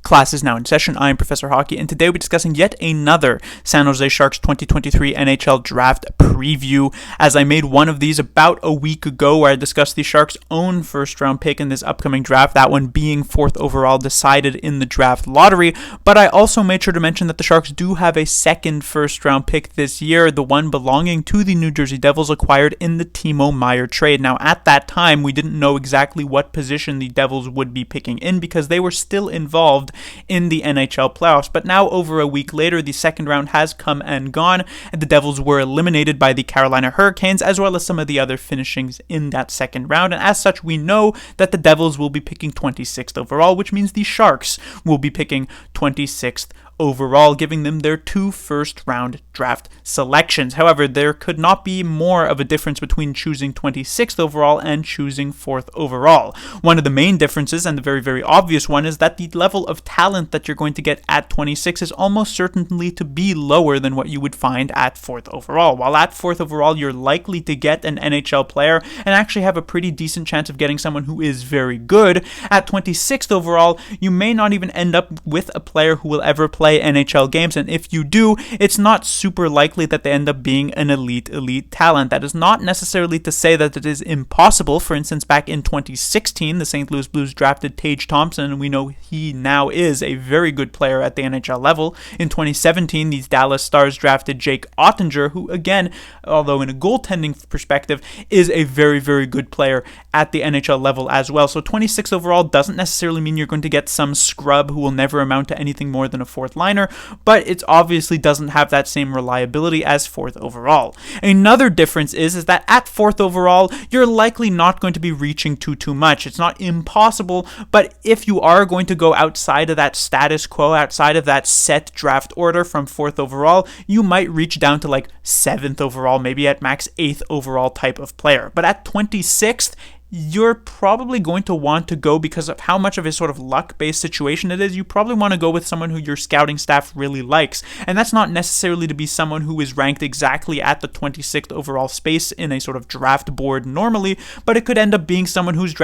Class is now in session. I am Professor Hockey, and today we'll be discussing yet another San Jose Sharks 2023 NHL Draft preview, as I made one of these about a week ago where I discussed the Sharks' own first-round pick in this upcoming draft, that one being 4th overall, decided in the draft lottery. But I also made sure to mention that the Sharks do have a second first-round pick this year, the one belonging to the New Jersey Devils, acquired in the Timo Meier trade. Now, at that time, we didn't know exactly what position the Devils would be picking in because they were still involved in the NHL playoffs. But now, over a week later, the second round has come and gone, and the Devils were eliminated by the Carolina Hurricanes, as well as some of the other finishings in that second round. And as such, we know that the Devils will be picking 26th overall, which means the Sharks will be picking 26th overall, giving them their 2 first-round draft selections. However, there could not be more of a difference between choosing 26th overall and choosing 4th overall. One of the main differences, and the very, very obvious one, is that the level of talent that you're going to get at 26 is almost certainly to be lower than what you would find at 4th overall. While at 4th overall, you're likely to get an NHL player and actually have a pretty decent chance of getting someone who is very good, at 26th overall, you may not even end up with a player who will ever play NHL games, and if you do, it's not super likely that they end up being an elite talent. That is not necessarily to say that it is impossible. For instance, back in 2016, the St. Louis Blues drafted Tage Thompson, and we know he now is a very good player at the NHL level. In 2017, these Dallas Stars drafted Jake Ottinger, who again, although in a goaltending perspective, is a very, very good player at the NHL level as well. So 26 overall doesn't necessarily mean you're going to get some scrub who will never amount to anything more than a 4th liner, but it obviously doesn't have that same reliability as 4th overall. Another difference is that at 4th overall, you're likely not going to be reaching too much. It's not impossible, but if you are going to go outside of that status quo, outside of that set draft order from 4th overall, you might reach down to like 7th overall, maybe at max 8th overall type of player. But at 26th, you're probably going to want to go, because of how much of a sort of luck-based situation it is, you probably want to go with someone who your scouting staff really likes. And that's not necessarily to be someone who is ranked exactly at the 26th overall space in a sort of draft board normally, but it could end up being someone who's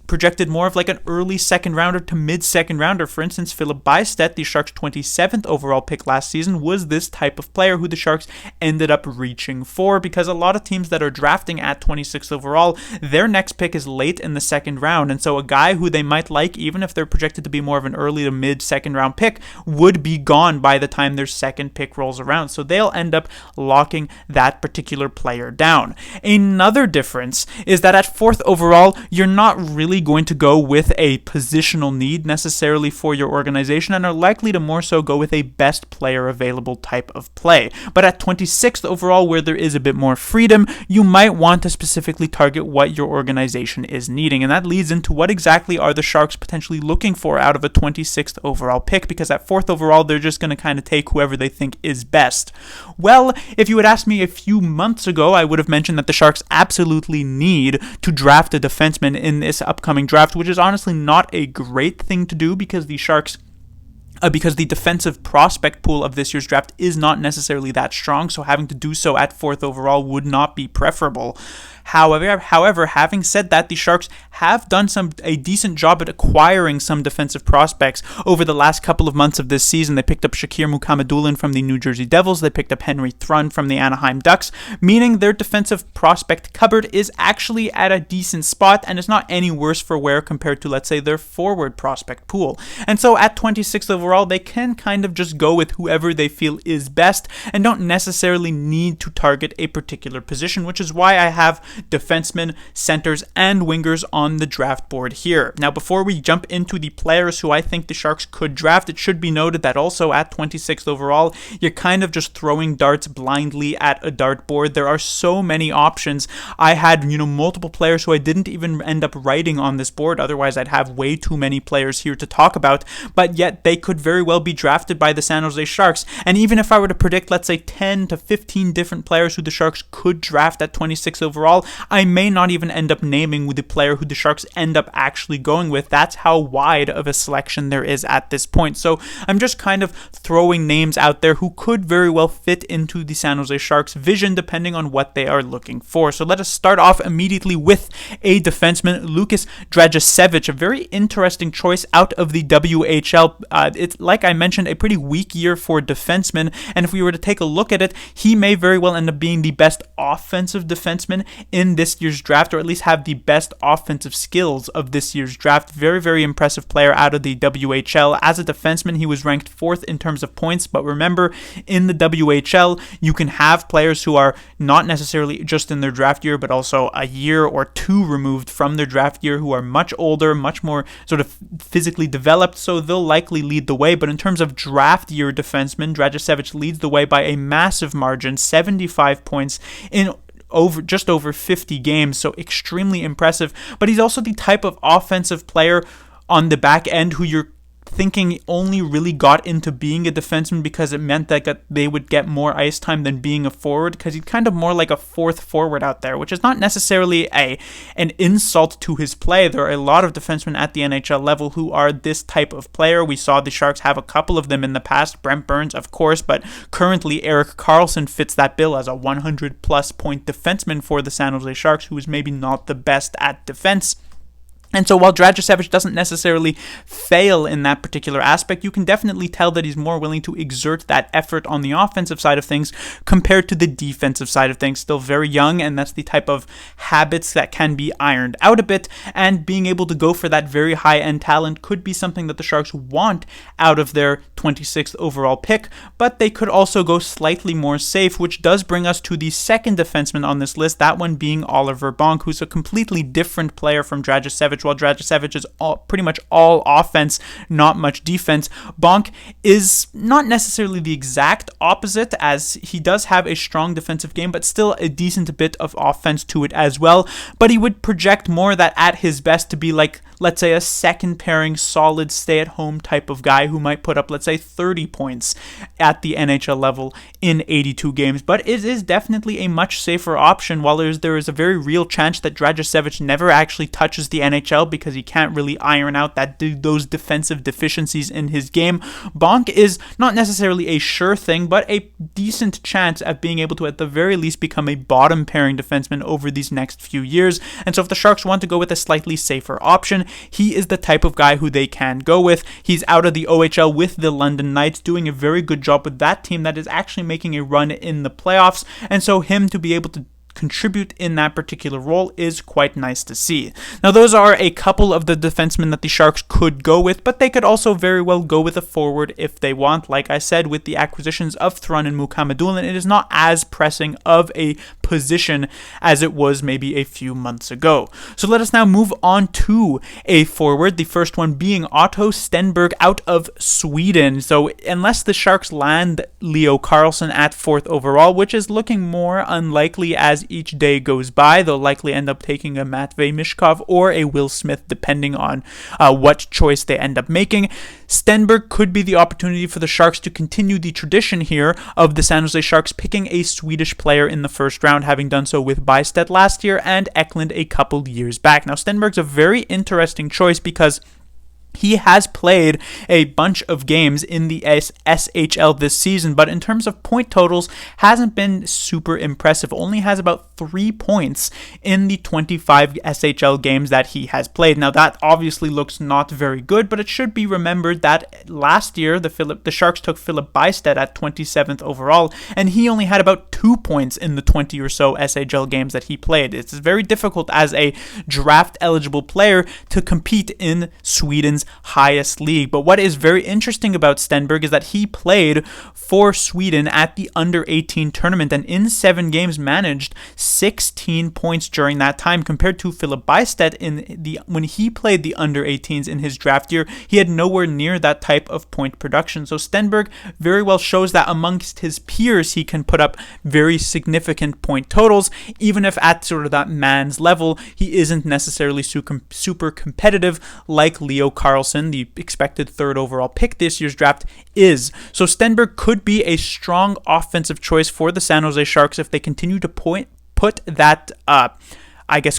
projected more of like an early second rounder to mid second rounder. For instance, Philip Bystedt, the Sharks' 27th overall pick last season, was this type of player who the Sharks ended up reaching for, because a lot of teams that are drafting at 26th overall, their next pick is late in the second round. And so a guy who they might like, even if they're projected to be more of an early to mid second round pick, would be gone by the time their second pick rolls around. So they'll end up locking that particular player down. Another difference is that at 4th overall, you're not really going to go with a positional need necessarily for your organization, and are likely to more so go with a best player available type of play. But at 26th overall, where there is a bit more freedom, you might want to specifically target what your organization is needing, and that leads into what exactly are the Sharks potentially looking for out of a 26th overall pick, because at 4th overall, they're just going to kind of take whoever they think is best. Well, if you had asked me a few months ago, I would have mentioned that the Sharks absolutely need to draft a defenseman in this upcoming draft, which is honestly not a great thing to do, because the Sharks because the defensive prospect pool of this year's draft is not necessarily that strong, so having to do so at 4th overall would not be preferable. However, having said that, the Sharks have done a decent job at acquiring some defensive prospects over the last couple of months of this season. They picked up Shakir Mukhamadullin from the New Jersey Devils. They picked up Henry Thrun from the Anaheim Ducks, meaning their defensive prospect cupboard is actually at a decent spot, and it's not any worse for wear compared to, let's say, their forward prospect pool. And so at 26th overall, they can kind of just go with whoever they feel is best and don't necessarily need to target a particular position, which is why I have defensemen, centers, and wingers on the draft board here. Now, before we jump into the players who I think the Sharks could draft, it should be noted that also at 26th overall, you're kind of just throwing darts blindly at a dart board. There are so many options. I had, multiple players who I didn't even end up writing on this board. Otherwise, I'd have way too many players here to talk about, but yet they could very well be drafted by the San Jose Sharks. And even if I were to predict, let's say, 10 to 15 different players who the Sharks could draft at 26 overall, overall, I may not even end up naming the player who the Sharks end up actually going with. That's how wide of a selection there is at this point. So I'm just kind of throwing names out there who could very well fit into the San Jose Sharks' vision depending on what they are looking for. So let us start off immediately with a defenseman, Lukas Dragicevic, a very interesting choice out of the WHL. It's, like I mentioned, a pretty weak year for defensemen, and if we were to take a look at it, he may very well end up being the best offensive defenseman in this year's draft, or at least have the best offensive skills of this year's draft. Very, very impressive player out of the WHL. As a defenseman, he was ranked 4th in terms of points, but remember, in the WHL, you can have players who are not necessarily just in their draft year, but also a year or two removed from their draft year, who are much older, much more sort of physically developed, so they'll likely lead the way. But in terms of draft year defensemen, Dragicevic leads the way by a massive margin, 75 points in just over 50 games, so extremely impressive. But he's also the type of offensive player on the back end who you're thinking only really got into being a defenseman because it meant that they would get more ice time than being a forward, because he's kind of more like a 4th forward out there, which is not necessarily an insult to his play. There are a lot of defensemen at the NHL level who are this type of player. We saw the Sharks have a couple of them in the past, Brent Burns, of course, but currently Erik Karlsson fits that bill as a 100-plus point defenseman for the San Jose Sharks, who is maybe not the best at defense. And so while Dragicevic doesn't necessarily fail in that particular aspect, you can definitely tell that he's more willing to exert that effort on the offensive side of things compared to the defensive side of things. Still very young, and that's the type of habits that can be ironed out a bit, and being able to go for that very high-end talent could be something that the Sharks want out of their 26th overall pick, but they could also go slightly more safe, which does bring us to the second defenseman on this list, that one being Oliver Bonk, who's a completely different player from Dragicevic. While Dragicevic is pretty much all offense, not much defense, Bonk is not necessarily the exact opposite, as he does have a strong defensive game, but still a decent bit of offense to it as well. But he would project more that at his best to be like, let's say, a second pairing, solid stay-at-home type of guy who might put up, let's say, 30 points at the NHL level in 82 games. But it is definitely a much safer option, while there is a very real chance that Dragicevic never actually touches the NHL because he can't really iron out those defensive deficiencies in his game. Bonk is not necessarily a sure thing, but a decent chance at being able to, at the very least, become a bottom pairing defenseman over these next few years. And so if the Sharks want to go with a slightly safer option, he is the type of guy who they can go with. He's out of the OHL with the London Knights, doing a very good job with that team that is actually making a run in the playoffs, and so him to be able to contribute in that particular role is quite nice to see. Now, those are a couple of the defensemen that the Sharks could go with, but they could also very well go with a forward if they want. Like I said, with the acquisitions of Thrun and Mukhamadullin, it is not as pressing of a position as it was maybe a few months ago. So let us now move on to a forward, the first one being Otto Stenberg out of Sweden. So unless the Sharks land Leo Carlsson at 4th overall, which is looking more unlikely as each day goes by, they'll likely end up taking a Matvei Mishkov or a Will Smith, depending on what choice they end up making. Stenberg could be the opportunity for the Sharks to continue the tradition here of the San Jose Sharks picking a Swedish player in the first round, having done so with Bystedt last year and Eklund a couple years back. Now, Stenberg's a very interesting choice because he has played a bunch of games in the SHL this season, but in terms of point totals, hasn't been super impressive. Only has about 3 points in the 25 SHL games that he has played. Now, that obviously looks not very good, but it should be remembered that last year, the Sharks took Philip Bystedt at 27th overall, and he only had about 2 points in the 20 or so SHL games that he played. It's very difficult as a draft-eligible player to compete in Sweden's highest league. But what is very interesting about Stenberg is that he played for Sweden at the under-18 tournament, and in 7 games managed 16 points during that time, compared to Philip Bystedt when he played the under-18s in his draft year. He had nowhere near that type of point production. So Stenberg very well shows that amongst his peers he can put up very significant point totals, even if at sort of that man's level he isn't necessarily super competitive like Leo Carlsson, the expected 3rd overall pick this year's draft, is. So Stenberg could be a strong offensive choice for the San Jose Sharks if they continue to put that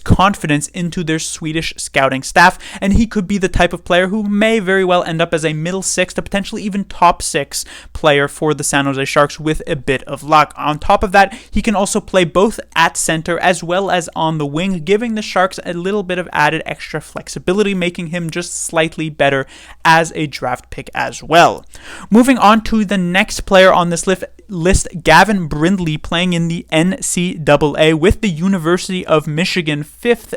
confidence into their Swedish scouting staff, and he could be the type of player who may very well end up as a middle six to potentially even top six player for the San Jose Sharks with a bit of luck. On top of that, he can also play both at center as well as on the wing, giving the Sharks a little bit of added extra flexibility, making him just slightly better as a draft pick as well. Moving on to the next player on this list, Gavin Brindley, playing in the NCAA with the University of Michigan, fifth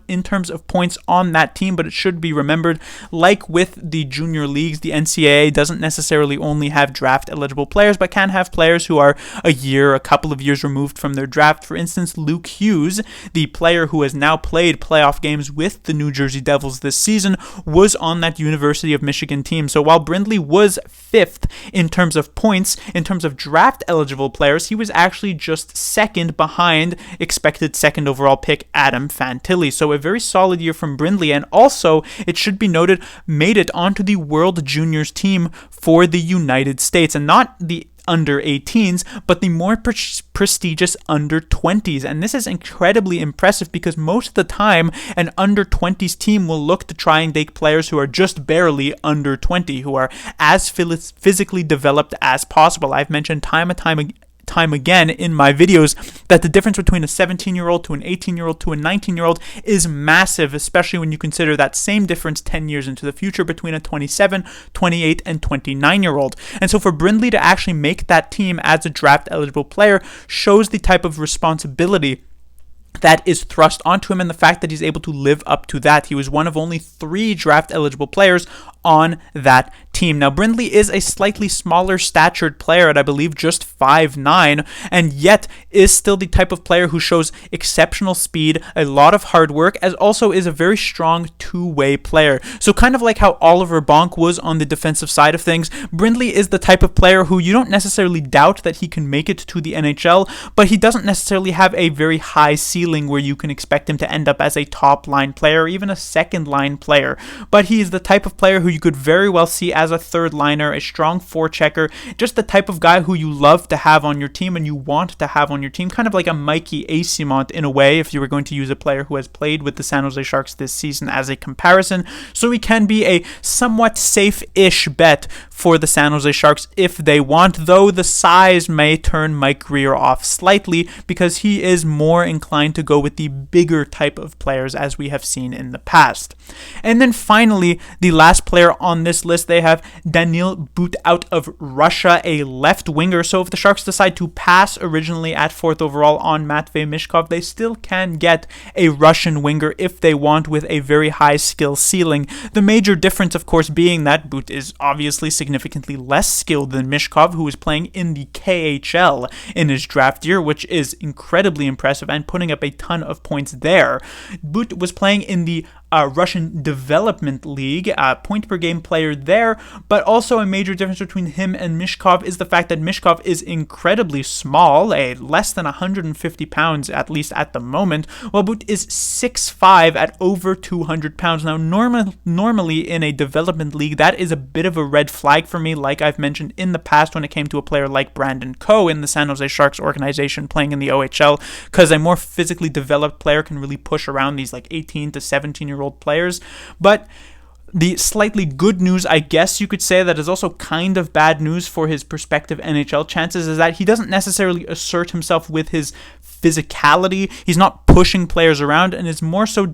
in terms of points on that team, but it should be remembered, like with the junior leagues, the NCAA doesn't necessarily only have draft eligible players, but can have players who are a couple of years removed from their draft. For instance, Luke Hughes, the player who has now played playoff games with the New Jersey Devils this season, was on that University of Michigan team. So while Brindley was fifth in terms of points, in terms of draft eligible players, he was actually just second behind expected second overall pick Adam Fantilli. So a very solid year from Brindley, and also, it should be noted, made it onto the World Juniors team for the United States, and not the under 18s, but the more prestigious under 20s. And this is incredibly impressive because most of the time an under 20s team will look to try and take players who are just barely under 20, who are as physically developed as possible. I've mentioned time again in my videos that the difference between a 17-year-old to an 18-year-old to a 19-year-old is massive, especially when you consider that same difference 10 years into the future between a 27, 28, and 29-year-old. And so for Brindley to actually make that team as a draft-eligible player shows the type of responsibility that is thrust onto him and the fact that he's able to live up to that. He was one of only 3 draft-eligible players on that team. Now, Brindley is a slightly smaller statured player at, I believe, just 5'9", and yet is still the type of player who shows exceptional speed, a lot of hard work, as also is a very strong two-way player. So kind of like how Oliver Bonk was on the defensive side of things, Brindley is the type of player who you don't necessarily doubt that he can make it to the NHL, but he doesn't necessarily have a very high ceiling where you can expect him to end up as a top-line player or even a second-line player. But he is the type of player who you could very well see as a third liner, a strong forechecker, just the type of guy who you love to have on your team and you want to have on your team, kind of like a Mikey Eyssimont in a way, if you were going to use a player who has played with the San Jose Sharks this season as a comparison. So he can be a somewhat safe-ish bet for the San Jose Sharks if they want, though the size may turn Mike Greer off slightly because he is more inclined to go with the bigger type of players as we have seen in the past. And then finally, the last player on this list, they have Daniil But out of Russia, a left winger. So if the Sharks decide to pass originally at 4th overall on Matvei Mishkov, they still can get a Russian winger if they want with a very high skill ceiling. The major difference, of course, being that But is obviously significantly less skilled than Mishkov, who is playing in the KHL in his draft year, which is incredibly impressive and putting up a ton of points there. But was playing in the Russian Development League, point per game player there, but also a major difference between him and Mishkov is the fact that Mishkov is incredibly small, less than 150 pounds at least at the moment, while But is 6'5" at over 200 pounds. Now, normally in a development league, that is a bit of a red flag for me, like I've mentioned in the past when it came to a player like Brandon Coe in the San Jose Sharks organization playing in the OHL, because a more physically developed player can really push around these like 18 to 17-year-old players. But the slightly good news, I guess you could say, that is also kind of bad news for his prospective NHL chances is that he doesn't necessarily assert himself with his physicality. He's not pushing players around and is more so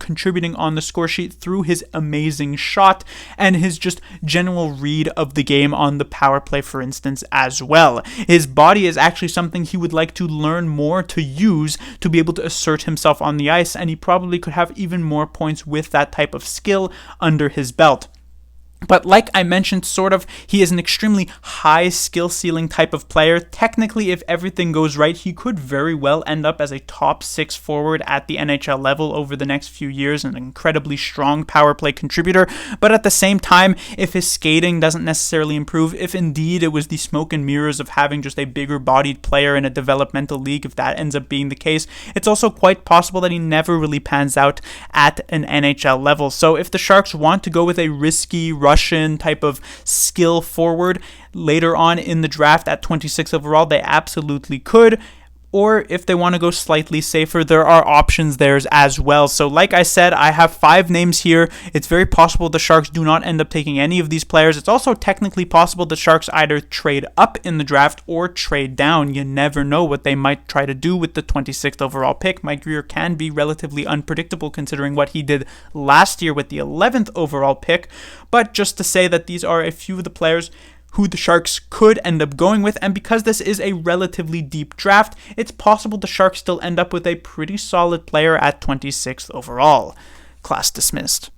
contributing on the score sheet through his amazing shot and his just general read of the game on the power play, for instance, as well. His body is actually something he would like to learn more to use to be able to assert himself on the ice, and he probably could have even more points with that type of skill under his belt. But like I mentioned, he is an extremely high skill ceiling type of player. Technically, if everything goes right, he could very well end up as a top 6 forward at the NHL level over the next few years, an incredibly strong power play contributor. But at the same time, if his skating doesn't necessarily improve, if indeed it was the smoke and mirrors of having just a bigger bodied player in a developmental league, if that ends up being the case, it's also quite possible that he never really pans out at an NHL level. So if the Sharks want to go with a risky Russian type of skill forward later on in the draft at 26 overall, they absolutely could. or if they want to go slightly safer, there are options there as well. So like I said, I have 5 names here. It's very possible the Sharks do not end up taking any of these players. It's also technically possible the Sharks either trade up in the draft or trade down. You never know what they might try to do with the 26th overall pick. Mike Grier can be relatively unpredictable considering what he did last year with the 11th overall pick. But just to say that these are a few of the players who the Sharks could end up going with, and because this is a relatively deep draft, it's possible the Sharks still end up with a pretty solid player at 26th overall. Class dismissed.